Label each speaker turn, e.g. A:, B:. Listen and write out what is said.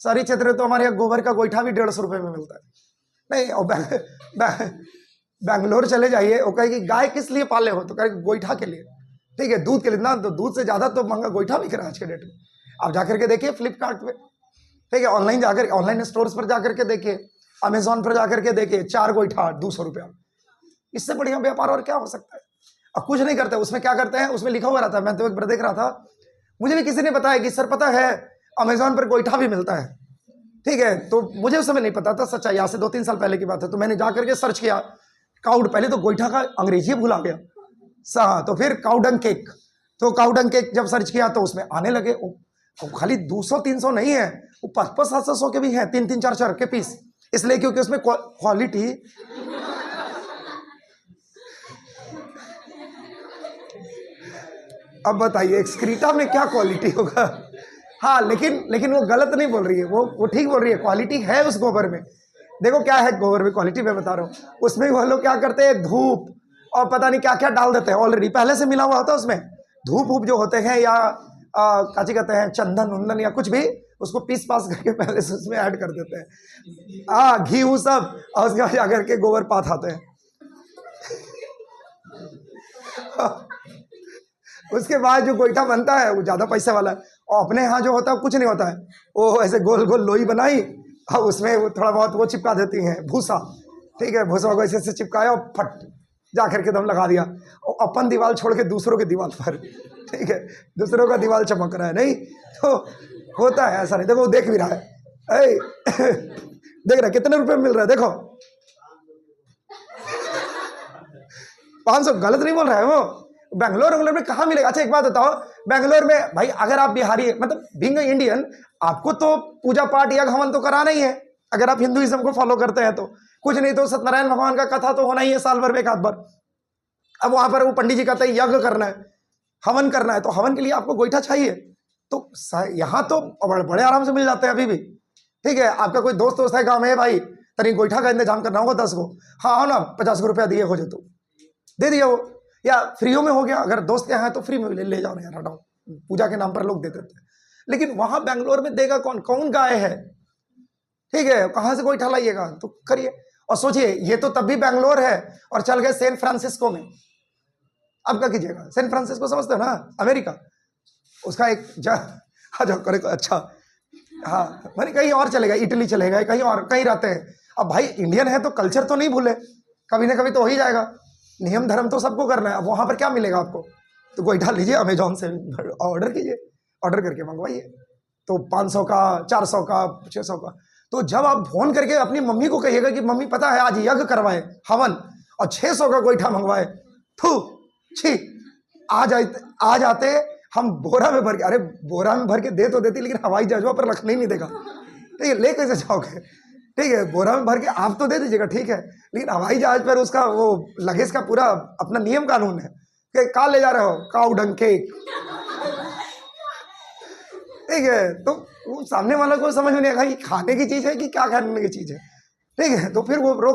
A: शहरी क्षेत्र में तो हमारे यहाँ गोबर का गोईठा भी 150 रुपये में मिलता है। नहीं, और बैंगलोर चले जाइए, वो कहेगी गाय किस लिए पाले हो, तो कहेगी गोईठा के लिए। ठीक है, दूध के लिए ना, तो दूध से ज़्यादा तो महंगा गोईठा बिक रहा है आज के डेट में। आप जाकर के देखिए फ्लिपकार्ट पे, ठीक है, ऑनलाइन स्टोर्स पर जाकर के देखिए, अमेजोन पर जाकर के देखिए, 4 गोईठा 200 रुपया। इससे बढ़िया व्यापार और क्या हो सकता है। अब कुछ नहीं करते, उसमें क्या करते हैं, उसमें लिखा हुआ रहता है, मैं तो एक बार देख रहा था, मुझे भी किसी ने बताया कि सर पता है अमेजोन पर गोईठा भी मिलता है। ठीक है, तो मुझे उस समय नहीं पता था, सच्चाई आज से 2-3 साल पहले की बात है। तो मैंने जाकर के सर्च किया काउड, पहले तो गोईठा का अंग्रेजी भुला गया, तो फिर काउडंग केक, तो काउडंग केक जब सर्च किया तो उसमें आने लगे, वो खाली 200-300 नहीं है, वो 500-700 के भी हैं, 3-3, 4-4 के पीस। इसलिए क्योंकि उसमें क्वालिटी, अब बताइए एक्सक्रीटा में क्या क्वालिटी होगा। हाँ, लेकिन वो गलत नहीं बोल रही है, वो ठीक बोल रही है, क्वालिटी है उस गोबर में। देखो क्या है गोबर में क्वालिटी, मैं बता रहा हूँ। उसमें वो लोग क्या करते हैं, धूप और पता नहीं क्या क्या डाल देते हैं, ऑलरेडी पहले से मिला हुआ होता है उसमें। धूप वूप जो होते हैं, या काची कहते हैं, चंदन उंदन या कुछ भी, उसको पीस पास करके पहले से उसमें ऐड कर देते हैं, घी वो सब, और उसके बाद जाकर के गोबर पात आते हैं। उसके बाद जो गोईठा बनता है वो ज़्यादा पैसे वाला है, और अपने यहाँ जो होता है कुछ नहीं होता है, वो ऐसे गोल गोल लोई बनाई और उसमें वो थोड़ा बहुत वो चिपका देती हैं भूसा। ठीक है, भूसा को ऐसे चिपकाया और फट जा करके दम लगा दिया, और अपन दीवार छोड़ के दूसरों के दीवार पर, ठीक है, दूसरों का दीवार चमक रहा है। नहीं तो होता है ऐसा नहीं। देखो वो देख भी रहा है, देख रहा है कितने रुपए मिल रहा है, देखो 500, गलत नहीं बोल रहा है वो। बैंगलोर में कहाँ मिलेगा। अच्छा एक बात बताओ, बैंगलोर में भाई अगर आप बिहारी, मतलब बीइंग इंडियन, आपको तो पूजा पाठ या हवन तो कराना ही है, अगर आप हिंदुइज्म को फॉलो करते हैं तो। कुछ नहीं तो सत्यनारायण भगवान का कथा तो होना ही है साल भर में एक आध बार। अब वहां पर वो पंडित जी कहते हैं यज्ञ करना है, हवन करना है, तो हवन के लिए आपको गोईठा चाहिए। तो यहाँ तो बड़े आराम से मिल जाते हैं अभी भी। ठीक है, आपका कोई दोस्त है गाँव में, भाई तरी गोईठा का इंतजाम करना होगा 10 को, हाँ ना 50 रुपया दिए हो जाए तो दे दिया वो, या फ्रीओ में हो गया, अगर दोस्त के यहाँ है तो फ्री में ले जाओ यार, हटाओ, पूजा के नाम पर लोग दे देते हैं। लेकिन वहां बैंगलोर में देगा कौन, कौन गाय है। ठीक है, कहां से गोईठा लाइएगा, तो करिए। और सोचिए ये तो तब भी बैंगलोर है, और चल गए सैन फ्रांसिस्को में, अब क्या कीजिएगा। सैन फ्रांसिस्को समझते हो ना, अमेरिका, उसका एक अच्छा, हाँ मैंने कहीं और चलेगा, इटली चलेगा, कहीं और कहीं रहते हैं। अब भाई इंडियन है तो कल्चर तो नहीं भूले, कभी ना कभी तो हो ही जाएगा, नियम धर्म तो सबको करना है। अब वहां पर क्या मिलेगा आपको, तो गोईठा लीजिए अमेजोन से, ऑर्डर कीजिए, ऑर्डर करके मंगवाइए, तो 500 का, 400 का, 600 का। तो जब आप फोन करके अपनी मम्मी को कहिएगा कि मम्मी पता है आज यज्ञ करवाए हवन, और 600 का गोईठा मंगवाए, छी, आ जाते हम बोरा में भर के, अरे बोरा में भर के दे तो देती, लेकिन हवाई जहाजों पर रखने नहीं देगा। ठीक है, ले कैसे जाओगे। ठीक है, बोरा में भर के आप तो दे दीजिएगा, ठीक है, लेकिन हवाई जहाज पर उसका वो लगेज का पूरा अपना नियम कानून है कि कहाँ ले जा रहे हो, काउडंग केक। ठीक है, तो वो सामने वाला को समझ में नहीं आएगा ये खाने की चीज है कि क्या खाने की चीज है। ठीक है, तो फिर वो रोक